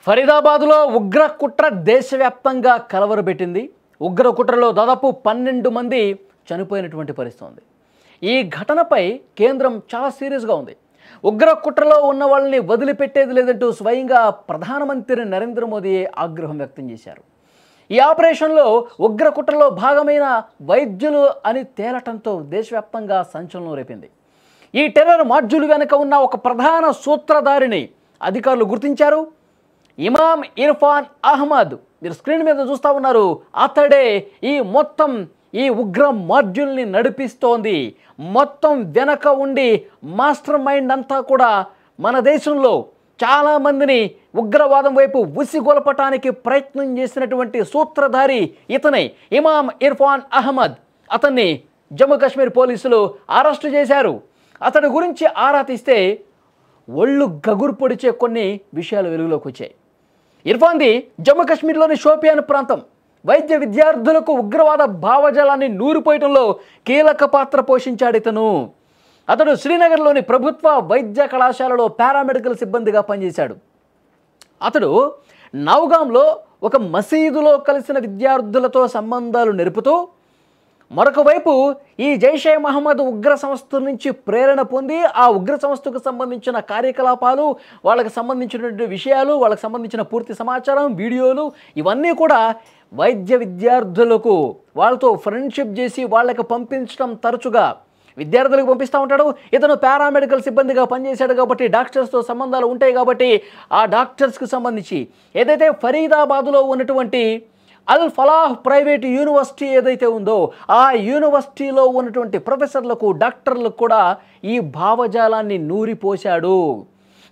ఫరీదాబాద్లో ఉగ్ర కుట్ర దేశవ్యాప్తంగా కలవరబెట్టింది. ఉగ్ర కుట్రలో దాదాపు 12 మంది చనిపోయినటువంటి పరిస్థితి ఉంది. ఈ ఘటనపై కేంద్రం చాలా సీరియస్గా ఉంది. ఉగ్ర కుట్రలో ఉన్న వాళ్ళని వదిలిపెట్టేది లేదంటూ స్వయంగా ప్రధానమంత్రి నరేంద్ర మోదీ ఆగ్రహం వ్యక్తం చేశారు. ఈ ఆపరేషన్లో ఉగ్ర కుట్రలో భాగమైన వైద్యులు అని తేలటంతో దేశవ్యాప్తంగా సంచలనం రేపింది. ఈ టెర్రర్ మాడ్యూల్ వెనుక ఉన్న ఒక ప్రధాన సూత్రధారిని అధికారులు గుర్తించారు. ఇమామ్ ఇర్ఫాన్ అహ్మద్, మీరు స్క్రీన్ మీద చూస్తూ ఉన్నారు. అతడే ఈ ఉగ్ర మాడ్యూల్ని నడిపిస్తోంది. మొత్తం వెనక ఉండి మాస్టర్ మైండ్ అంతా కూడా మన దేశంలో చాలామందిని ఉగ్రవాదం వైపు ఉసిగొల్పటానికి ప్రయత్నం చేసినటువంటి సూత్రధారి ఇతనే ఇమామ్ ఇర్ఫాన్ అహ్మద్. అతన్ని జమ్మూ కాశ్మీర్ పోలీసులు అరెస్టు చేశారు. అతడి గురించి ఆరా తీస్తే ఒళ్ళు గగురు పొడిచే కొన్ని విషయాలు వెలుగులోకి వచ్చాయి. ఇర్ఫాన్ది జమ్మూ కాశ్మీర్లోని షోపియాన్ ప్రాంతం. వైద్య విద్యార్థులకు ఉగ్రవాద భావజాలాన్ని నూరిపోయటంలో కీలక పాత్ర పోషించాడు ఇతను. అతడు శ్రీనగర్లోని ప్రభుత్వ వైద్య కళాశాలలో పారామెడికల్ సిబ్బందిగా పనిచేశాడు. అతడు నౌగాంలో ఒక మసీదులో కలిసిన విద్యార్థులతో సంబంధాలు నెరుపుతూ మరొక వైపు ఈ జైషే మహమ్మద్ ఉగ్ర సంస్థ నుంచి ప్రేరణ పొంది ఆ ఉగ్ర సంస్థకు సంబంధించిన కార్యకలాపాలు, వాళ్ళకి సంబంధించినటువంటి విషయాలు, వాళ్ళకి సంబంధించిన పూర్తి సమాచారం, వీడియోలు ఇవన్నీ కూడా వైద్య విద్యార్థులకు వాళ్ళతో ఫ్రెండ్షిప్ చేసి వాళ్ళకి పంపించడం తరచుగా విద్యార్థులకు పంపిస్తూ ఉంటాడు. ఇతను పారామెడికల్ సిబ్బందిగా పనిచేశాడు కాబట్టి డాక్టర్స్తో సంబంధాలు ఉంటాయి కాబట్టి ఆ డాక్టర్స్కి సంబంధించి ఏదైతే ఫరీదాబాద్లో ఉన్నటువంటి అల్ ఫలాహ్ ప్రైవేట్ యూనివర్సిటీ ఏదైతే ఉందో ఆ యూనివర్సిటీలో ఉన్నటువంటి ప్రొఫెసర్లకు, డాక్టర్లకు కూడా ఈ భావజాలాన్ని నూరిపోశాడు.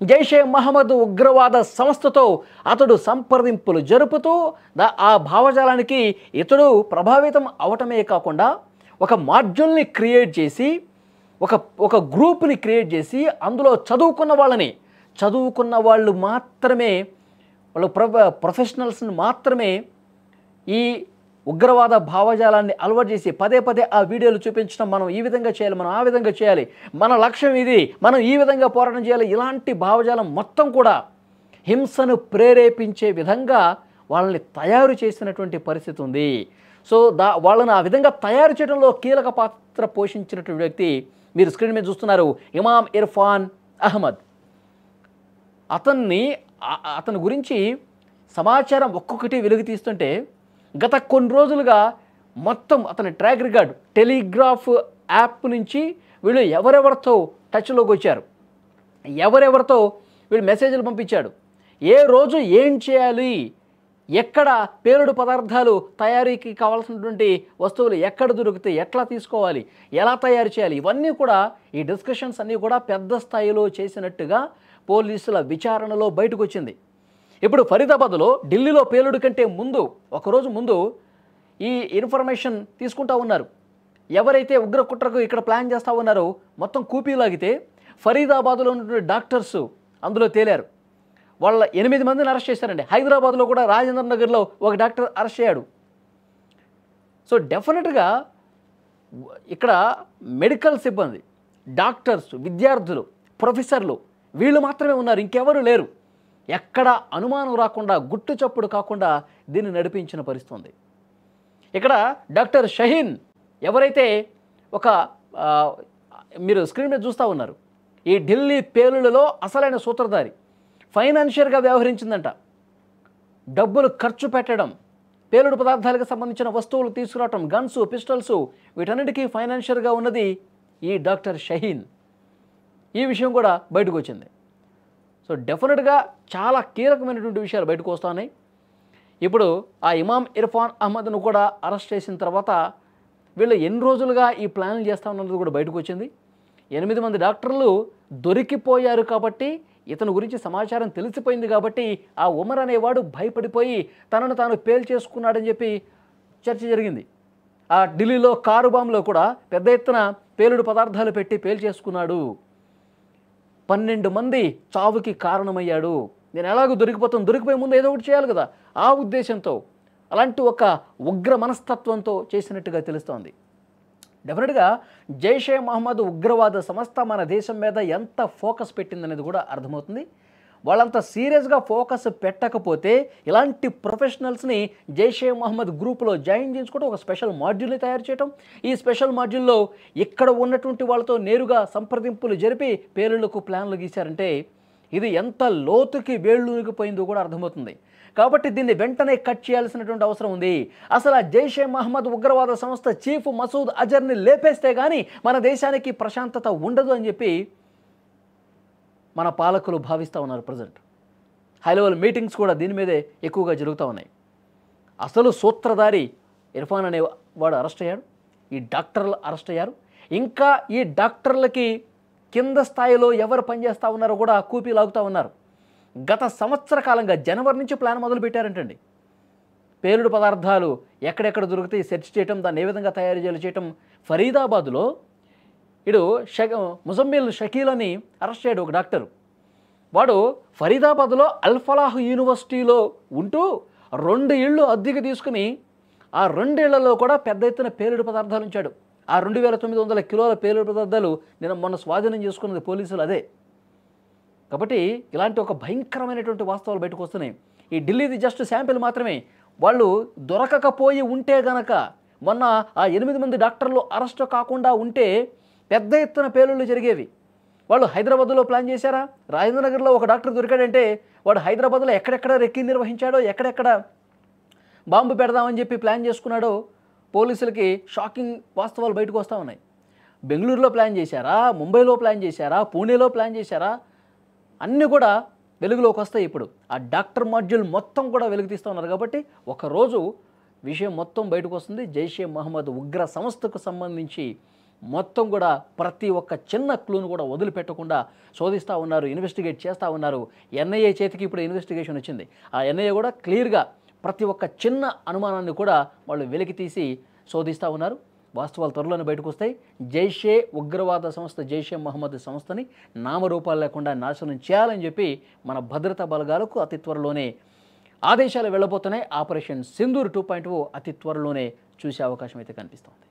జైషే మహమ్మద్ ఉగ్రవాద సంస్థతో అతడు సంప్రదింపులు జరుపుతూ ఆ భావజాలానికి ఇతడు ప్రభావితం అవటమే కాకుండా ఒక మాడ్యూల్ని క్రియేట్ చేసి ఒక గ్రూప్ని క్రియేట్ చేసి అందులో చదువుకున్న వాళ్ళు మాత్రమే, వాళ్ళు ప్రొఫెషనల్స్ని మాత్రమే ఈ ఉగ్రవాద భావజాలాన్ని అలవాటు చేసి పదే ఆ వీడియోలు చూపించడం, మనం ఈ విధంగా చేయాలి, మనం ఆ విధంగా చేయాలి, మన లక్ష్యం ఇది, మనం ఈ విధంగా పోరాటం చేయాలి, ఇలాంటి భావజాలం మొత్తం కూడా హింసను ప్రేరేపించే విధంగా వాళ్ళని తయారు చేసినటువంటి పరిస్థితి ఉంది. సో వాళ్ళని ఆ విధంగా తయారు చేయడంలో కీలక పాత్ర పోషించినటువంటి వ్యక్తి మీరు స్క్రీన్ మీద చూస్తున్నారు, ఇమామ్ ఇర్ఫాన్ అహ్మద్. అతని గురించి సమాచారం ఒక్కొక్కటి వెలుగు తీస్తుంటే గత కొన్ని రోజులుగా మొత్తం అతని ట్రాక్ రికార్డ్, టెలిగ్రాఫ్ యాప్ నుంచి వీళ్ళు ఎవరెవరితో టచ్లోకి వచ్చారు, ఎవరెవరితో వీళ్ళు మెసేజ్లు పంపించాడు, ఏ రోజు ఏం చేయాలి, ఎక్కడ పేలుడు పదార్థాలు తయారీకి కావాల్సినటువంటి వస్తువులు ఎక్కడ దొరుకుతాయి, ఎట్లా తీసుకోవాలి, ఎలా తయారు చేయాలి, ఇవన్నీ కూడా ఈ డిస్కషన్స్ అన్నీ కూడా పెద్ద స్థాయిలో చేసినట్టుగా పోలీసుల విచారణలో బయటకు వచ్చింది. ఇప్పుడు ఫరీదాబాద్లో ఢిల్లీలో పేలుడు కంటే ఒకరోజు ముందు ఈ ఇన్ఫర్మేషన్ తీసుకుంటా ఉన్నారు. ఎవరైతే ఉగ్ర కుట్రకు ఇక్కడ ప్లాన్ చేస్తూ ఉన్నారో మొత్తం కూపీలాగితే ఫరీదాబాద్లో ఉన్నటువంటి డాక్టర్స్ అందులో తేలారు. వాళ్ళ 8 మందిని అరెస్ట్ చేశారండి. హైదరాబాద్లో కూడా రాజేంద్ర నగర్లో ఒక డాక్టర్ అరెస్ట్ అయ్యాడు. సో డెఫినెట్గా ఇక్కడ మెడికల్ సిబ్బంది, డాక్టర్స్, విద్యార్థులు, ప్రొఫెసర్లు వీళ్ళు మాత్రమే ఉన్నారు, ఇంకెవరు లేరు. ఎక్కడ అనుమానం రాకుండా, గుట్టు చప్పుడు కాకుండా దీన్ని నడిపించిన పరిస్థితి ఉంది. ఇక్కడ డాక్టర్ షహీన్ ఎవరైతే మీరు స్క్రీన్ మీద చూస్తూ ఉన్నారు, ఈ ఢిల్లీ పేలుళ్లలో అసలైన సూత్రధారి, ఫైనాన్షియల్గా వ్యవహరించిందంట. డబ్బులు ఖర్చు పెట్టడం, పేలుడు పదార్థాలకు సంబంధించిన వస్తువులు తీసుకురావటం, గన్స్, పిస్టల్స్, వీటన్నిటికీ ఫైనాన్షియల్గా ఉన్నది ఈ డాక్టర్ షహీన్. ఈ విషయం కూడా బయటకు వచ్చింది. సో డెఫినెట్గా చాలా కీలకమైనటువంటి విషయాలు బయటకు వస్తున్నాయి. ఇప్పుడు ఆ ఇమామ్ ఇర్ఫాన్ అహ్మద్ను కూడా అరెస్ట్ చేసిన తర్వాత వీళ్ళు ఎన్ని రోజులుగా ఈ ప్లాన్లు చేస్తా ఉన్నది కూడా బయటకు వచ్చింది. 8 మంది డాక్టర్లు దొరికిపోయారు కాబట్టి, ఇతని గురించి సమాచారం తెలిసిపోయింది కాబట్టి ఆ ఉమర్ అనేవాడు భయపడిపోయి తనను తాను పేల్చేసుకున్నాడని చెప్పి చర్చ జరిగింది. ఆ ఢిల్లీలో కారు బాంబులో కూడా పెద్ద ఎత్తున పేలుడు పదార్థాలు పెట్టి పేల్చేసుకున్నాడు. 12 మంది చావుకి కారణమయ్యాడు. నేను ఎలాగో దొరికిపోయే ముందు ఏదో ఒకటి చేయాలి కదా, ఆ ఉద్దేశంతో అలాంటి ఒక ఉగ్ర మనస్తత్వంతో చేసినట్టుగా తెలుస్తోంది. డెఫినెట్గా జైషే మహమ్మద్ ఉగ్రవాద సంస్థ మన దేశం మీద ఎంత ఫోకస్ పెట్టిందనేది కూడా అర్థమవుతుంది. వాళ్ళంత సీరియస్గా ఫోకస్ పెట్టకపోతే ఇలాంటి ప్రొఫెషనల్స్ని జైషే మహమ్మద్ గ్రూపులో జాయిన్ చేసుకోవడం, ఒక స్పెషల్ మాడ్యూల్ని తయారు చేయడం, ఈ స్పెషల్ మాడ్యూల్లో ఇక్కడ ఉన్నటువంటి వాళ్ళతో నేరుగా సంప్రదింపులు జరిపి పేలుళ్లకు ప్లాన్లు గీశారంటే ఇది ఎంత లోతుకి వేళ్ళూనికిపోయిందో కూడా అర్థమవుతుంది. కాబట్టి దీన్ని వెంటనే కట్ చేయాల్సినటువంటి అవసరం ఉంది. అసలు ఆ జైషే మహమ్మద్ ఉగ్రవాద సంస్థ చీఫ్ మసూద్ అజర్ని లేపేస్తే కానీ మన దేశానికి ప్రశాంతత ఉండదు అని చెప్పి మన పాలకులు భావిస్తూ ఉన్నారు. ప్రజెంట్ హై లెవెల్ మీటింగ్స్ కూడా దీని మీదే ఎక్కువగా జరుగుతూ ఉన్నాయి. అసలు సూత్రధారి ఇర్ఫాన్ అనే వాడు అరెస్ట్ అయ్యాడు, ఈ డాక్టర్లు అరెస్ట్ అయ్యారు. ఇంకా ఈ డాక్టర్లకి కింద స్థాయిలో ఎవరు పనిచేస్తూ ఉన్నారో కూడా కూపీ లాగుతూ ఉన్నారు. గత సంవత్సర కాలంగా జనవరి నుంచి ప్లాన్ మొదలు పెట్టారంటండి. పేలుడు పదార్థాలు ఎక్కడెక్కడ దొరుకుతాయి సెర్చ్ చేయటం, దాన్ని ఏ విధంగా తయారు చేయటం. ఫరీదాబాద్లో ఇడు ముజమ్మిల్ షకీల్ అని అరెస్ట్ అయ్యాడు ఒక డాక్టరు. వాడు ఫరీదాబాద్లో అల్ఫలాహ్ యూనివర్సిటీలో ఉంటూ 2 ఇళ్ళు అద్దెకి తీసుకుని ఆ 2 ఇళ్లలో కూడా పెద్ద ఎత్తున పేలుడు పదార్థాలు ఉంచాడు. ఆ 2900 కిలోల పేలుడు పదార్థాలు మొన్న స్వాధీనం చేసుకున్నది పోలీసులు అదే. కాబట్టి ఇలాంటి ఒక భయంకరమైనటువంటి వాస్తవాలు బయటకు వస్తున్నాయి. ఈ ఢిల్లీది జస్ట్ శాంపిల్ మాత్రమే. వాళ్ళు దొరకకపోయి ఉంటే గనక మొన్న ఆ 8 మంది డాక్టర్లు అరెస్ట్ కాకుండా ఉంటే పెద్ద ఎత్తున పేలుళ్ళు జరిగేవి. వాళ్ళు హైదరాబాద్లో ప్లాన్ చేశారా? రాజేంద్రనగర్లో ఒక డాక్టర్ దొరికాడంటే వాడు హైదరాబాద్లో ఎక్కడెక్కడ రెక్కి నిర్వహించాడో, ఎక్కడెక్కడ బాంబు పెడదామని చెప్పి ప్లాన్ చేసుకున్నాడో పోలీసులకి షాకింగ్ వాస్తవాలు బయటకు వస్తూ ఉన్నాయి. బెంగళూరులో ప్లాన్ చేశారా, ముంబైలో ప్లాన్ చేశారా, పూణేలో ప్లాన్ చేశారా, అన్నీ కూడా వెలుగులోకి వస్తాయి. ఇప్పుడు ఆ డాక్టర్ మాడ్యూల్ మొత్తం కూడా వెలుగు తీస్తూ ఉన్నారు. కాబట్టి ఒకరోజు విషయం మొత్తం బయటకు వస్తుంది. జైషే మహమ్మద్ ఉగ్ర సంస్థకు సంబంధించి మొత్తం కూడా ప్రతి ఒక్క చిన్న క్లూను కూడా వదిలిపెట్టకుండా శోధిస్తూ ఉన్నారు, ఇన్వెస్టిగేట్ చేస్తూ ఉన్నారు. ఎన్ఐఏ చేతికి ఇప్పుడు ఇన్వెస్టిగేషన్ వచ్చింది. ఆ ఎన్ఐఏ కూడా క్లియర్గా ప్రతి ఒక్క చిన్న అనుమానాన్ని కూడా వాళ్ళు వెలికి తీసి శోధిస్తూ ఉన్నారు. వాస్తవాలు త్వరలోనే బయటకు వస్తాయి. జైషే ఉగ్రవాద సంస్థ జైషే మహమ్మద్ సంస్థని నామరూపాలు లేకుండా నాశనం చేయాలని చెప్పి మన భద్రతా బలగాలకు అతి త్వరలోనే ఆదేశాలు వెళ్ళబోతున్నాయి. ఆపరేషన్ సింధూర్ 2.0 అతి త్వరలోనే చూసే అవకాశం అయితే కనిపిస్తోంది.